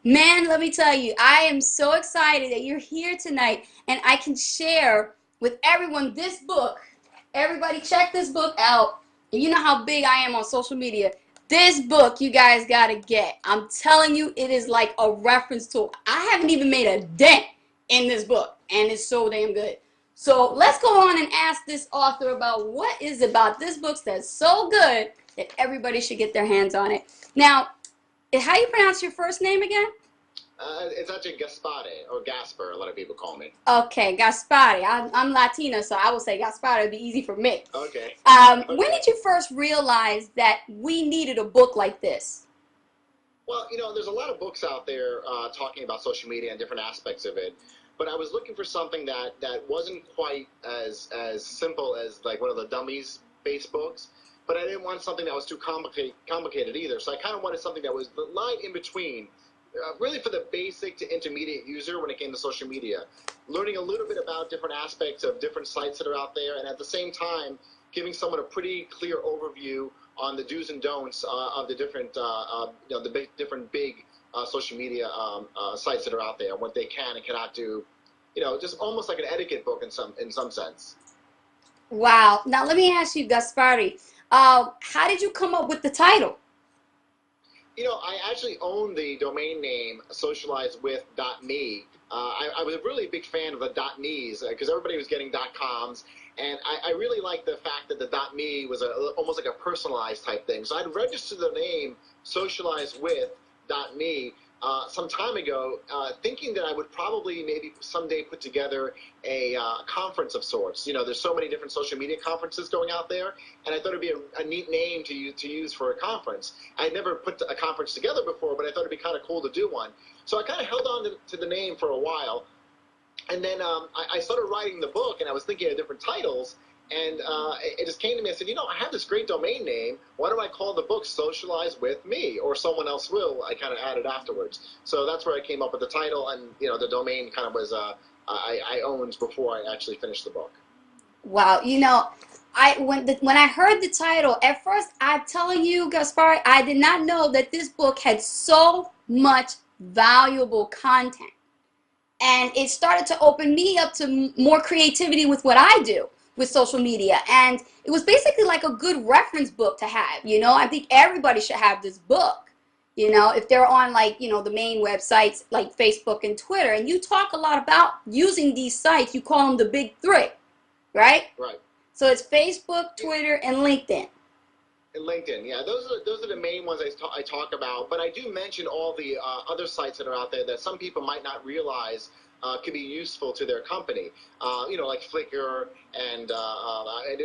Man, let me tell you, I am so excited that you're here tonight and I can share with everyone this book. Everybody, check this book out. And you know how big I am on social media. This book you guys gotta get. I'm telling you, it is like a reference tool. I haven't even made a dent in this book, and it's so damn good. So let's go on and ask this author about what is about this book that's so good that everybody should get their hands on it. Now, how you pronounce your first name again? It's actually Gaspare, or Gasper, a lot of people call me. Okay, Gaspari. I'm Latina, so I will say Gaspari. It'd be easy for me. Okay. When did you first realize that we needed a book like this? Well, there's a lot of books out there talking about social media and different aspects of it, but I was looking for something that wasn't quite as simple as like one of the dummies-based books, but I didn't want something that was too complicated either, so I kind of wanted something that was the line in between, really for the basic to intermediate user when it came to social media. Learning a little bit about different aspects of different sites that are out there, and at the same time, giving someone a pretty clear overview on the do's and don'ts of the different, different big social media sites that are out there, what they can and cannot do. Just almost like an etiquette book in some sense. Wow. Now let me ask you, Gaspari, how did you come up with the title? I actually own the domain name SocializeWith.me. I was a really big fan of the .me's because everybody was getting .coms, and I really liked the fact that the .me was almost like a personalized type thing. So I'd registered the name SocializeWith.me some time ago, thinking that I would probably maybe someday put together a conference of sorts. There's so many different social media conferences going out there, and I thought it'd be a neat name to use for a conference. I'd never put a conference together before, but I thought it'd be kind of cool to do one. So I kind of held on to the name for a while, and then I started writing the book, and I was thinking of different titles, and it just came to me. I said, I have this great domain name. Why don't I call the book Socialize With Me, or Someone Else Will? I kind of added afterwards. So that's where I came up with the title, and the domain kind of was I owned before I actually finished the book. Wow. When I heard the title, at first, I'm telling you, Gaspari, I did not know that this book had so much valuable content. And it started to open me up to more creativity with what I do with social media. And it was basically like a good reference book to have. I think everybody should have this book. If they're on the main websites like Facebook and Twitter, and you talk a lot about using these sites, you call them the big three, right? Right. So it's Facebook, Twitter, and LinkedIn. And LinkedIn, yeah, those are the main ones I talk about. But I do mention all the other sites that are out there that some people might not realize could be useful to their company. Like Flickr, and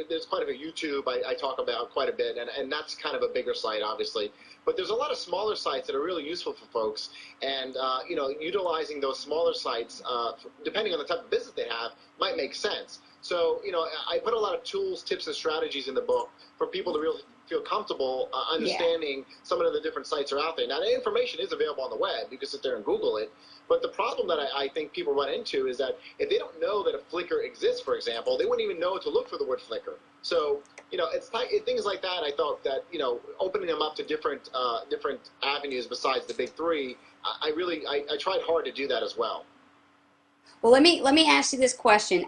there's quite a bit. YouTube I talk about quite a bit, and that's kind of a bigger site, obviously. But there's a lot of smaller sites that are really useful for folks, and utilizing those smaller sites, depending on the type of business they have, might make sense. So, I put a lot of tools, tips, and strategies in the book for people to really feel comfortable understanding some of the different sites are out there. Now, the information is available on the web. You can sit there and Google it. But the problem that I think people run into is that if they don't know that a Flickr exists, for example, they wouldn't even know to look for the word Flickr. So, it's things like that. I thought that, opening them up to different avenues besides the big three, I tried hard to do that as well. Well, let me ask you this question.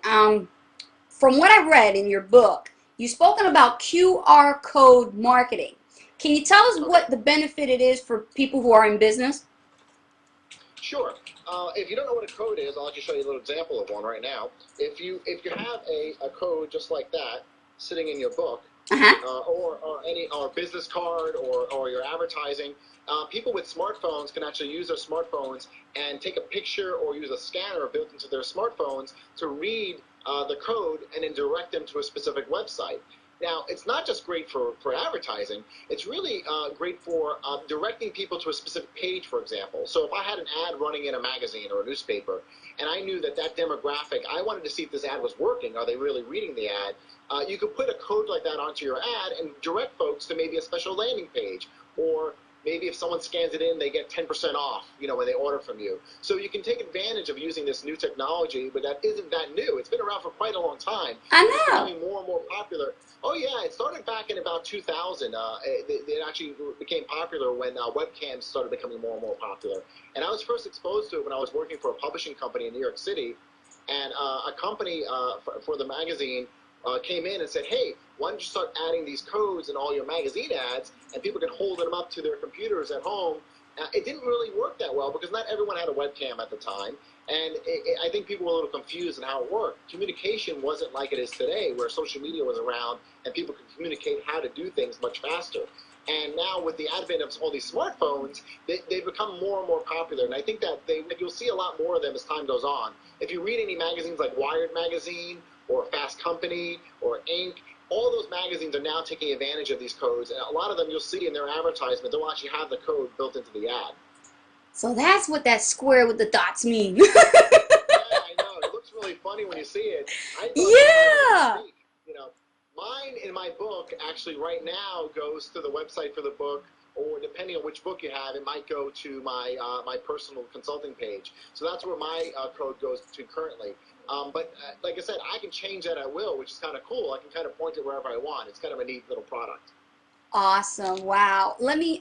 From what I read in your book, you've spoken about QR code marketing. Can you tell us what the benefit it is for people who are in business? Sure. If you don't know what a code is, I'll just show you a little example of one right now. If you have a code just like that sitting in your book, or business card, or your advertising, people with smartphones can actually use their smartphones and take a picture or use a scanner built into their smartphones to read the code and then direct them to a specific website. Now, it's not just great for advertising, it's really great for directing people to a specific page, for example. So if I had an ad running in a magazine or a newspaper, and I knew that demographic, I wanted to see if this ad was working, are they really reading the ad, you could put a code like that onto your ad and direct folks to maybe a special landing page, or maybe if someone scans it in, they get 10% off, when they order from you. So you can take advantage of using this new technology, but that isn't that new. It's been around for quite a long time. I know. It's becoming more and more popular. Oh yeah, it started back back in about 2000. It actually became popular when webcams started becoming more and more popular. And I was first exposed to it when I was working for a publishing company in New York City. And a company for the magazine came in and said, hey, why don't you start adding these codes in all your magazine ads, and people can hold them up to their computers at home. It didn't really work that well because not everyone had a webcam at the time, and I think people were a little confused in how it worked. Communication wasn't like it is today, where social media was around and people could communicate how to do things much faster. And now with the advent of all these smartphones, they've become more and more popular, and I think that you'll see a lot more of them as time goes on. If you read any magazines like Wired Magazine or Fast Company or Inc., all those magazines are now taking advantage of these codes, and a lot of them you'll see in their advertisement, they'll actually have the code built into the ad. So that's what that square with the dots mean. Yeah, I know. It looks really funny when you see it. I thought Yeah. you know, mine in my book actually right now goes to the website for the book, or depending on which book you have, it might go to my my personal consulting page. So that's where my code goes to currently. But like I said, I can change that at will, which is kind of cool. I can kind of point it wherever I want. It's kind of a neat little product. Awesome. Wow. Let me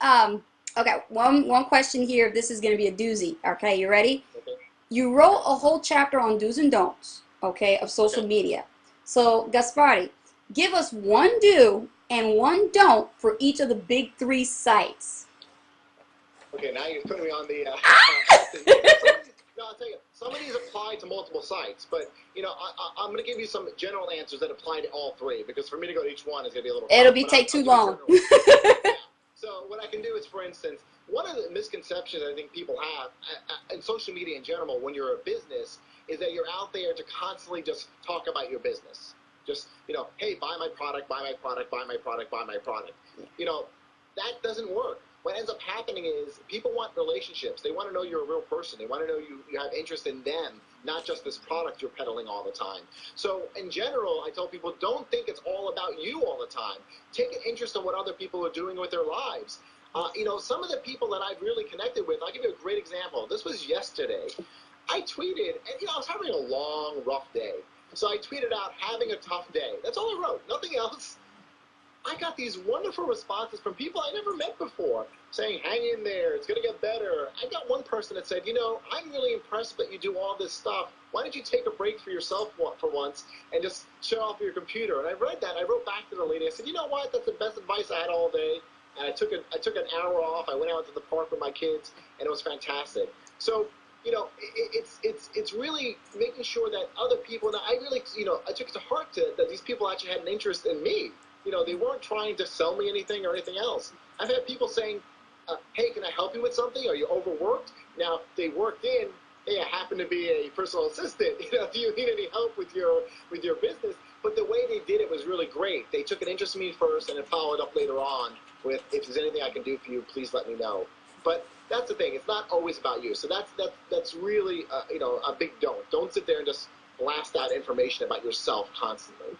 okay, one question here. This is going to be a doozy. Okay, you ready? Okay. You wrote a whole chapter on do's and don'ts, okay, of social media. So, Gaspardi, give us one do and one don't for each of the big 3 sites. Okay, now you're putting me on the. No, I'll tell you, some of these apply to multiple sites, but I'm going to give you some general answers that apply to all 3, because for me to go to each one is going to be a little. It'll tough, take too long. Yeah. So what I can do is, for instance, one of the misconceptions I think people have in social media in general when you're a business is that you're out there to constantly just talk about your business. Just, hey, buy my product, buy my product, buy my product, buy my product. That doesn't work. What ends up happening is people want relationships. They want to know you're a real person. They want to know you have interest in them, not just this product you're peddling all the time. So in general, I tell people, don't think it's all about you all the time. Take an interest in what other people are doing with their lives. Some of the people that I've really connected with, I'll give you a great example. This was yesterday. I tweeted, and I was having a long, rough day. So I tweeted out, having a tough day. That's all I wrote, nothing else. I got these wonderful responses from people I never met before, saying, hang in there, it's going to get better. I got one person that said, I'm really impressed that you do all this stuff. Why don't you take a break for yourself for once and just shut off your computer? And I read that. I wrote back to the lady. I said, you know what? That's the best advice I had all day. And I took an hour off. I went out to the park with my kids, and it was fantastic. So, it's really making sure that other people, now I really, I took it to heart that these people actually had an interest in me. They weren't trying to sell me anything or anything else. I've had people saying, hey, can I help you with something? Are you overworked? Now, they worked in, hey, I happen to be a personal assistant. Do you need any help with your business? But the way they did it was really great. They took an interest in me first and then followed up later on with, if there's anything I can do for you, please let me know. But that's the thing. It's not always about you. So that's really, a big don't. Don't sit there and just blast out information about yourself constantly.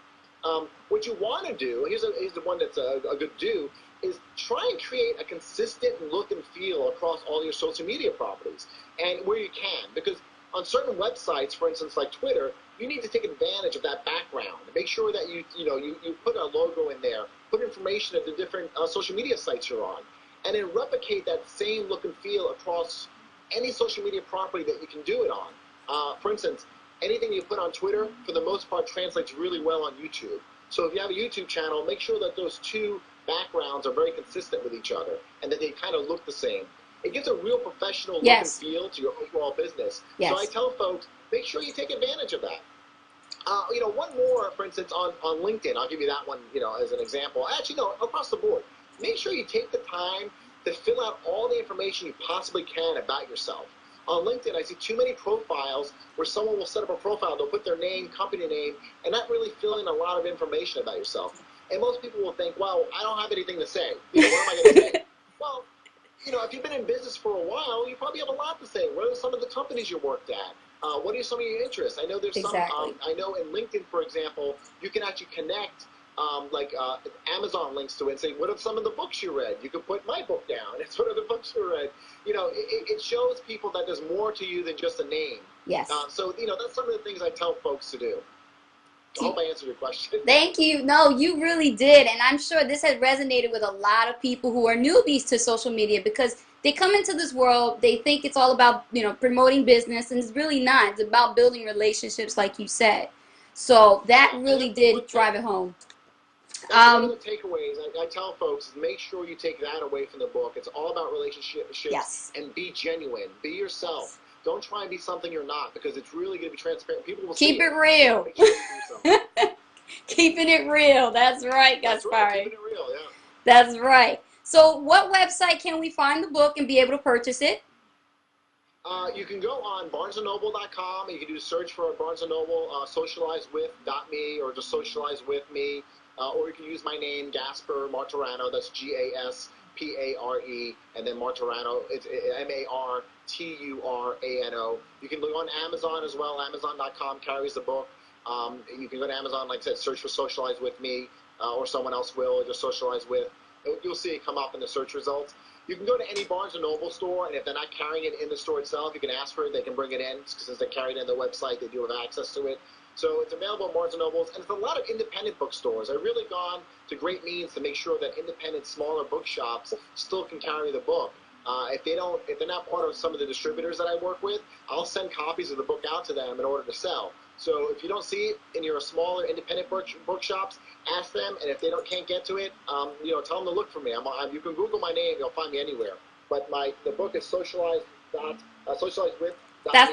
What you want to do, here's the one that's a good do, is try and create a consistent look and feel across all your social media properties, and where you can, because on certain websites, for instance, like Twitter, you need to take advantage of that background. Make sure that you put a logo in there, put information of the different social media sites you're on, and then replicate that same look and feel across any social media property that you can do it on. For instance, anything you put on Twitter, for the most part, translates really well on YouTube. So if you have a YouTube channel, make sure that those 2 backgrounds are very consistent with each other and that they kind of look the same. It gives a real professional look and feel to your overall business. Yes. So I tell folks, make sure you take advantage of that. One more, for instance, on LinkedIn, I'll give you that one, as an example. Actually, no, across the board. Make sure you take the time to fill out all the information you possibly can about yourself. On LinkedIn, I see too many profiles where someone will set up a profile, they'll put their name, company name, and not really fill in a lot of information about yourself. And most people will think, well, I don't have anything to say. What am I going to say? Well, if you've been in business for a while, you probably have a lot to say. What are some of the companies you worked at? What are some of your interests? I know there's some, I know in LinkedIn, for example, you can actually connect Amazon links to it and say, what are some of the books you read? You could put my book down. It's what are the books you read? It shows people that there's more to you than just a name. Yes. So, that's some of the things I tell folks to do. I hope I answered your question. Thank you. No, you really did. And I'm sure this has resonated with a lot of people who are newbies to social media, because they come into this world, they think it's all about, promoting business, and it's really not. It's about building relationships, like you said. So that really did drive it home. That's one of the takeaways I tell folks, is make sure you take that away from the book. It's all about relationships. Yes. And be genuine. Be yourself. Don't try and be something you're not, because it's really going to be transparent. People will keep see it real. Make sure you do Keeping it real. That's right, Gaspari. That's right. Keeping it real, yeah. That's right. So what website can we find the book and be able to purchase it? You can go on barnesandnoble.com. You can do a search for Barnes & Noble, SocializeWith.me, or just SocializeWithMe. Or you can use my name, Gasper Martirano. That's Gaspare, and then Martirano. It's Marturano. You can look on Amazon as well. Amazon.com carries the book. You can go to Amazon, like I said, search for Socialize With Me, or someone else will, or just Socialize With. You'll see it come up in the search results. You can go to any Barnes & Noble store, and if they're not carrying it in the store itself, you can ask for it. They can bring it in. Since they're carrying it in the website, they do have access to it. So it's available at Barnes & Noble's, and it's a lot of independent bookstores. I've really gone to great means to make sure that independent, smaller bookshops still can carry the book. If they're not part of some of the distributors that I work with, I'll send copies of the book out to them in order to sell. So if you don't see it in your smaller independent bookshops, ask them, and if they can't get to it, tell them to look for me. You can Google my name; you'll find me anywhere. But the book is SocializeWith. That's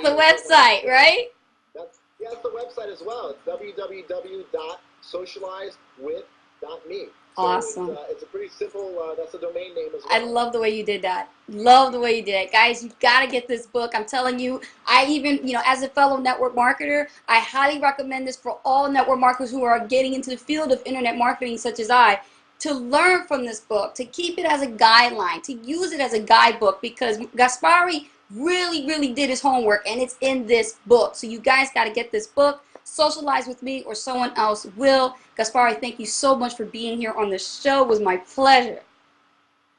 the website, right? That's the website as well. It's www.socializewith.me. Awesome. So it's a pretty simple, that's a domain name as well. I love the way you did that. Love the way you did it. Guys, you've got to get this book. I'm telling you, I even, as a fellow network marketer, I highly recommend this for all network marketers who are getting into the field of internet marketing, such as I, to learn from this book, to keep it as a guideline, to use it as a guidebook, because Gaspari really, really did his homework, and it's in this book. So you guys got to get this book. Socialize with me, or someone else will. Gaspari, thank you so much for being here on the show. It was my pleasure.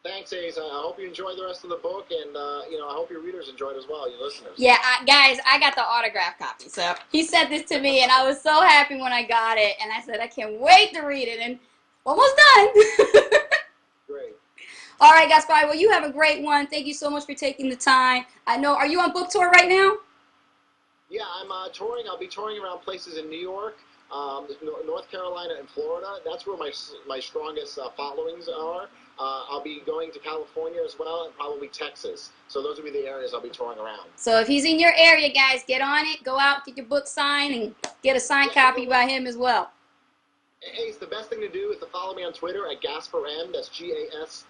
Thanks, Ace. I hope you enjoy the rest of the book, and I hope your readers enjoy it as well, your listeners. Yeah, guys, I got the autograph copy. So he sent this to me, and I was so happy when I got it. And I said, I can't wait to read it. And almost done. Great. All right, Gaspari. Well, you have a great one. Thank you so much for taking the time. I know. Are you on book tour right now? Yeah, I'm touring. I'll be touring around places in New York, North Carolina, and Florida. That's where my strongest followings are. I'll be going to California as well, and probably Texas. So those will be the areas I'll be touring around. So if he's in your area, guys, get on it. Go out, get your book signed, and get a signed copy by him as well. Hey, the best thing to do is to follow me on Twitter at GasperM. That's Gaspare,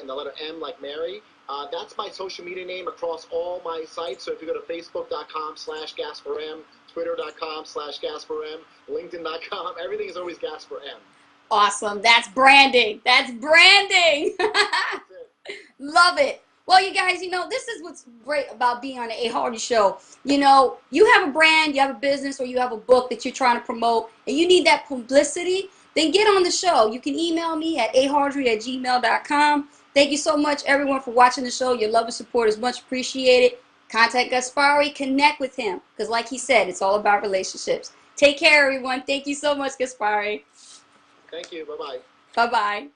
and the letter M like Mary. That's my social media name across all my sites. So if you go to Facebook.com/GasperM, Twitter.com/GasperM, LinkedIn.com, everything is always GasperM. Awesome. That's branding. That's branding. Love it. Well, you guys, this is what's great about being on the Ahauldri show. You have a brand, you have a business, or you have a book that you're trying to promote, and you need that publicity, then get on the show. You can email me at ahauldri@gmail.com. Thank you so much, everyone, for watching the show. Your love and support is much appreciated. Contact Gaspari. Connect with him, because like he said, it's all about relationships. Take care, everyone. Thank you so much, Gaspari. Thank you. Bye-bye. Bye-bye.